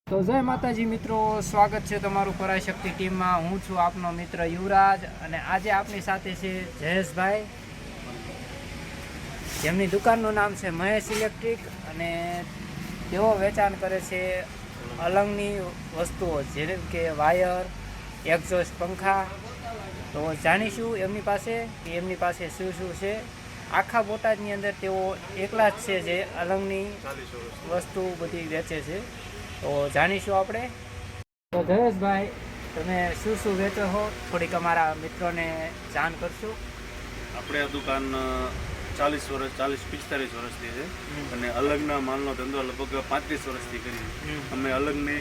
તો જય માતાજી મિત્રો, સ્વાગત છે તમારું પરાશક્તિ ટીમમાં। હું છું આપનો મિત્ર યુવરાજ અને આજે આપની સાથે છે જયેશભાઈ, જેમની દુકાનનું નામ છે મહેશ ઇલેક્ટ્રિક અને તેઓ વેચાણ કરે છે અલંગની વસ્તુઓ જેમ કે વાયર, એક્ઝોસ્ટ પંખા। તો જાણીશું એમની પાસે કે એમની પાસે શું શું છે। આખા બોટાદની અંદર તેઓ એકલા જ છે જે અલંગની વસ્તુ બધી વેચે છે। તો જાણીશું આપણે। તો જયેશભાઈ, તમે શું શું વેચો છો થોડીક અમારા મિત્રોને જાણ કરશું। આપણે આ દુકાન 40-45 વર્ષથી છે અને અલગના માલનો ધંધો લગભગ 35 વર્ષથી કરી। અમે અલગની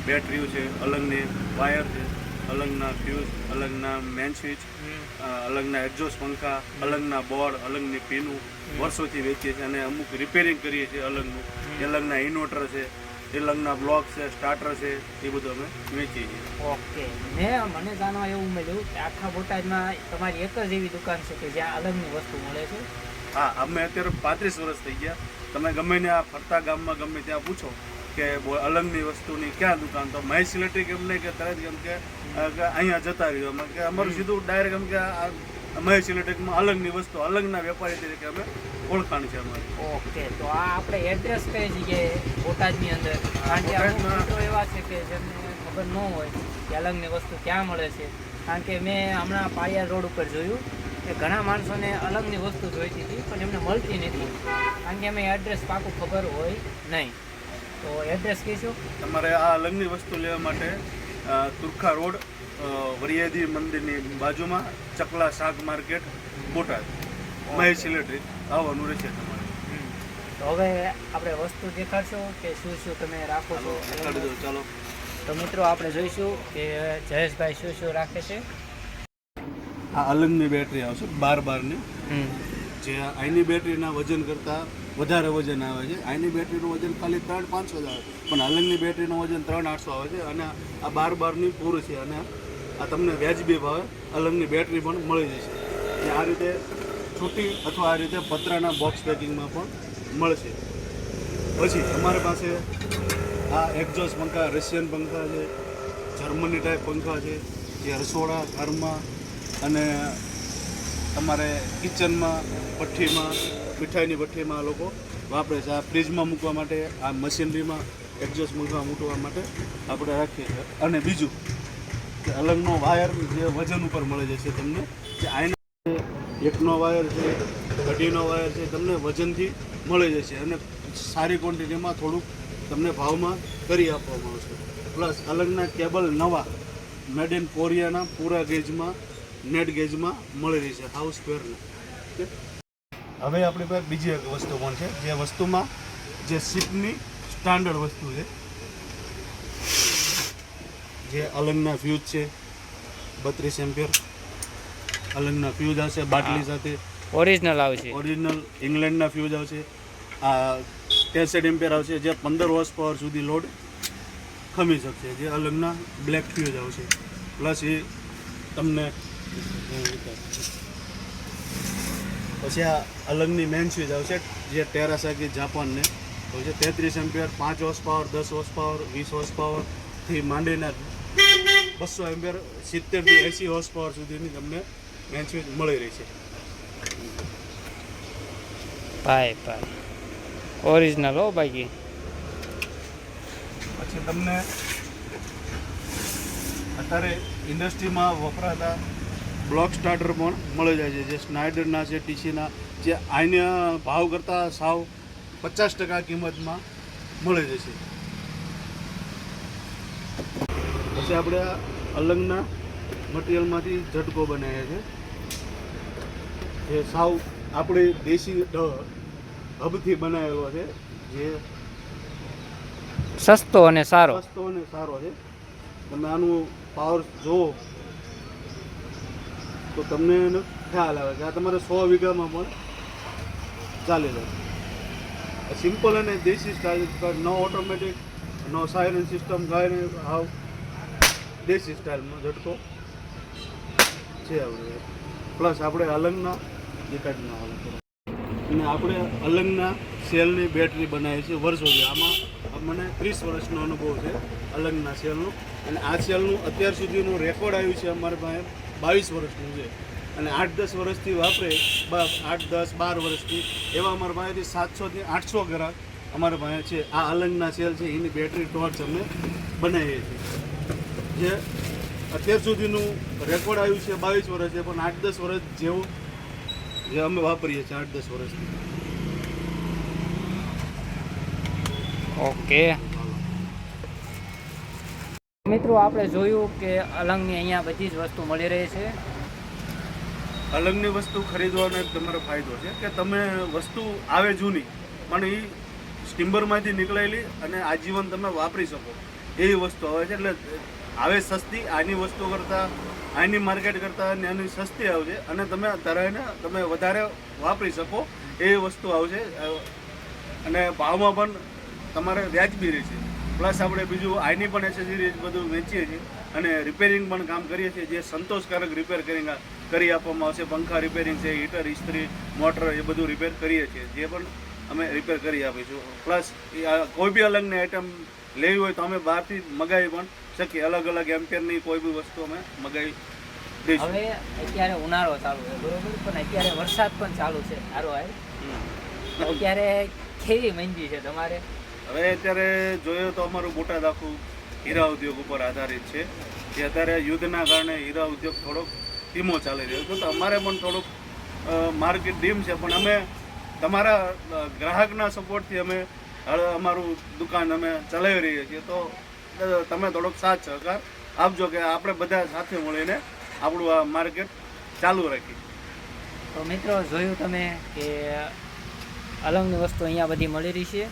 બેટરીઓ છે, અલગની વાયર છે, અલગના ફ્યુઝ, અલગના મેન સ્વિચ, અલગના એક્ઝોસ્ટ પંખા, અલગના બોર્ડ, અલગની પીનું વર્ષોથી વેચીએ છીએ અને અમુક રિપેરિંગ કરીએ છીએ અલગનું। અલગના ઇન્વર્ટર છે, અલગના બ્લોક છે, સ્ટાર્ટર છે, એ બધું અમે વેચીએ છીએ। ઓકે, મને જાણવા એવું મળ્યું કે આખા બોટાદમાં તમારી એક જ એવી દુકાન છે કે જ્યાં અલગની વસ્તુ મળે છે। હા, અમે અત્યારે 35 વર્ષ થઈ ગયા। તમે ગમે ને આ ફરતા ગામમાં ગમે ત્યાં પૂછો કે અલગની વસ્તુની ક્યાં દુકાન, તો મહેશ ઇલેક્ટ્રિક એમને કે તરત એમ કે અહીંયા જતા રહ્યો અમે કે અમારું સીધું ડાયરેક્ટ એમ કે આ મહેશ ઇલેક્ટ્રિકમાં અલગની વસ્તુ, અલગના વેપારી તરીકે અમે ઓળખાણ છે અમારી। ઓકે, તો આ આપણે એડ્રેસ કઈ જગ્યાએ બોટાદની અંદર? કારણ કે અમુક મિત્રો એવા છે કે જેમને ખબર ન હોય કે અલગની વસ્તુ ક્યાં મળે છે। કારણ કે મેં હમણાં પાયા રોડ ઉપર જોયું કે ઘણા માણસોને અલગની વસ્તુ જોઈતી હતી પણ એમને મળતી નથી, કારણ કે અમે એડ્રેસ પાકું ખબર હોય નહીં। તો એડ્રેસ કહીશું તમારે આ અલગની વસ્તુ લેવા માટે તુરખા રોડ, વરિયાદી મંદિરની બાજુમાં, ચકલા શાક માર્કેટ, બોટાદ, મહેશ ઇલેક્ટ્રિક આવવાનું રહેશે તમારે। તો હવે આપણે વસ્તુ દેખાડશો કે શું શું તમે રાખો છો? દેખાડી દો, ચાલો। તો મિત્રો આપણે જોઈશું કે જયેશભાઈ શું શું રાખે છે। આ અલગની બેટરી આવશે 12-12ની, જે આઈની બેટરીના વજન કરતાં વધારે વજન આવે છે। આઈની બેટરીનું વજન ખાલી 3-500 જ આવે, પણ અલગની બેટરીનું વજન 3-800 આવે છે અને આ 12-12ની પૂરું છે અને આ તમને વ્યાજબી ભાવે અલગની બેટરી પણ મળી જશે, જે આ રીતે છૂટી અથવા આ રીતે પતરાના બોક્સ પેકિંગમાં પણ મળશે। પછી અમારી પાસે આ એક્ઝોસ્ટ પંખા, રશિયન પંખા છે, જર્મની ટાઈપ પંખા છે, જે રસોડા ઘરમાં અને તમારે કિચનમાં, ભઠ્ઠીમાં, મીઠાઈની ભઠ્ઠીમાં લોકો વાપરે છે। આ ફ્રીજમાં મૂકવા માટે, આ મશીનરીમાં એક્ઝોસ્ટ પંખા મૂકવા માટે આપણે રાખીએ છીએ। અને બીજું કે અલગનો વાયર જે વજન ઉપર મળી જશે તમને, જે આઈનો એકનો વાયર છે, અઢીનો વાયર છે, તમને વજનથી મળી જશે અને સારી ક્વોન્ટિટીમાં થોડુંક તમને ભાવમાં કરી આપવામાં આવશે। પ્લસ અલગના કેબલ નવા મેડ ઇન કોરિયાના પૂરા ગેજમાં, નેટ ગેજમાં મળી રહી છે, હાઉસ સ્ક્વેરના। હવે આપણી પાસે બીજી એક વસ્તુ પણ છે, જે વસ્તુમાં જે સીટની સ્ટાન્ડર્ડ વસ્તુ છે, જે અલગના ફ્યુઝ છે 32 એમ્પિયર, અલગના ફ્યુઝ આવશે બાટલી સાથે, ઓરિજિનલ આવશે, ઓરિજિનલ ઇંગ્લેન્ડના ફ્યુઝ આવશે। આ 63 એમ્પિયર આવશે, જે 15 હોર્સ પાવર સુધી લોડ ખમી શકશે, જે અલગના બ્લેક ફ્યુઝ આવશે। પ્લસ એ તમને પછી આ અલગની મેન સ્વિચ આવશે, જે ટેરાસાકી જાપાનને આવશે, 33 ampere, 5 horse power, 10 horse power, 20 horse પાવરથી માંડીને 200 એમ્પિયર, 70થી 80 હોર્સ પાવર સુધીની તમને મેન સ્વિચ મળી રહી છે। ભાઈ ઓરિજિનલ હો બાકી। પછી તમને અત્યારે ઇન્ડસ્ટ્રીમાં વપરાતા બ્લોક સ્ટાર્ટર પણ મળી જાય છે, જે સ્નાઇડરના છે, ટીસીના, જે આઈના ભાવ કરતાં સાવ 50% કિંમતમાં મળી જશે। પછી આપણે આ અલગના મટીરિયલમાંથી ઝટકો બનાવ્યા છે, જે સાવ આપણે દેશી હબથી બનાવેલો છે, જે સસ્તો અને સારો છે। તમે આનું પાવર જુઓ તો તમને એનો ખ્યાલ આવે કે આ તમારે 100 વીઘામાં પણ ચાલી જાય। સિમ્પલ અને દેશી સ્ટાઇલ, નો ઓટોમેટિક, નો સાયરન સિસ્ટમ, કાંઈ નહીં, હાવ દેશી સ્ટાઇલમાં ઝટકો છે આપણે। પ્લસ આપણે અલગના જે કાઢના અને આપણે અલંગના સેલની બેટરી બનાવી છે વર્ષોથી. આમાં મને 30 વર્ષનો અનુભવ છે અલંગના સેલનો. અને આ સેલનું અત્યાર સુધીનું રેકોર્ડ આવ્યું છે અમારી પાસે 22 વર્ષનું છે. અને 8-10 વર્ષથી વાપરે, 8-10-12 વર્ષથી એવા અમારા પાસેથી 700 થી 800 ગ્રાહક અમારા પાસે છે. આ અલંગના સેલ છે એની બેટરી ટોર્ચ અમે બનાવીએ છીએ. જે અત્યાર સુધીનું રેકોર્ડ આવ્યું છે 22 વર્ષ છે, પણ 8-10 વર્ષ જેવું જે અમે વાપરીએ છીએ 8-10 વર્ષથી. ઓકે મિત્રો, આપણે જોયું કે અલંગની અહીંયા બધી જ વસ્તુ મળી રહી છે. અલંગની વસ્તુ ખરીદવાનો એક તમારો ફાયદો છે કે તમે વસ્તુ આવે જૂની પણ એ સ્ટીમ્બરમાંથી નીકળેલી અને આજીવન તમે વાપરી શકો એવી વસ્તુ આવે છે. એટલે આવે સસ્તી, આની વસ્તુ કરતાં આની માર્કેટ કરતાં એની સસ્તી આવશે અને તમે ધરાઈને તમે વધારે વાપરી શકો એવી વસ્તુ આવશે. અને ભાવમાં પણ તમારે વ્યાજબી રહેશે. પ્લસ આપણે બીજું આની પણ એસેસરીઝ બધું વેચીએ છીએ અને રિપેરિંગ પણ કામ કરીએ છીએ, જે સંતોષકારક રિપેર કરી આપવામાં આવશે. પંખા રિપેરિંગ છે, હીટર, ઇસ્ત્રી, મોટર એ બધું રિપેર કરીએ છીએ, જે પણ અમે રિપેર કરી આપીશું. પ્લસ કોઈ બી અલંગની આઈટમ લેવી હોય તો અમે બહારથી મગાવી પણ શકીએ. અલગ અલગ એમ્પિયરની કોઈ બી વસ્તુ અમે મગાવી દઈશું. હવે અત્યારે ઉનાળો ચાલુ છે બરોબર, પણ અત્યારે વરસાદ પણ ચાલુ છે સારો આવે. અત્યારે કેવી મંદી છે તમારે? હવે અત્યારે જોઈએ તો અમારું બોટાદ આખું હીરા ઉદ્યોગ ઉપર આધારિત છે. જે અત્યારે યુદ્ધના કારણે હીરા ઉદ્યોગ થોડોક ધીમો ચાલી રહ્યો છે. તો અમારે પણ થોડુંક માર્કેટ ડીમ છે, પણ અમે તમારા ગ્રાહકના સપોર્ટથી અમે અમારું દુકાન અમે ચલાવી રહીએ છીએ. તો તમે થોડોક સાથ સહકાર આપજો કે આપણે બધા સાથે મળીને આપણું આ માર્કેટ ચાલુ રાખીએ. તો મિત્રો, જોયું તમે કે અલંગની વસ્તુ અહીંયા બધી મળી રહી છે.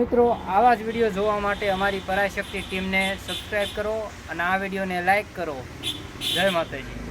મિત્રો, આવા જ વિડીયો જોવા માટે અમારી પરાશક્તિ ટીમને સબસ્ક્રાઈબ કરો અને આ વિડીયોને લાઈક કરો. જય માતાજી.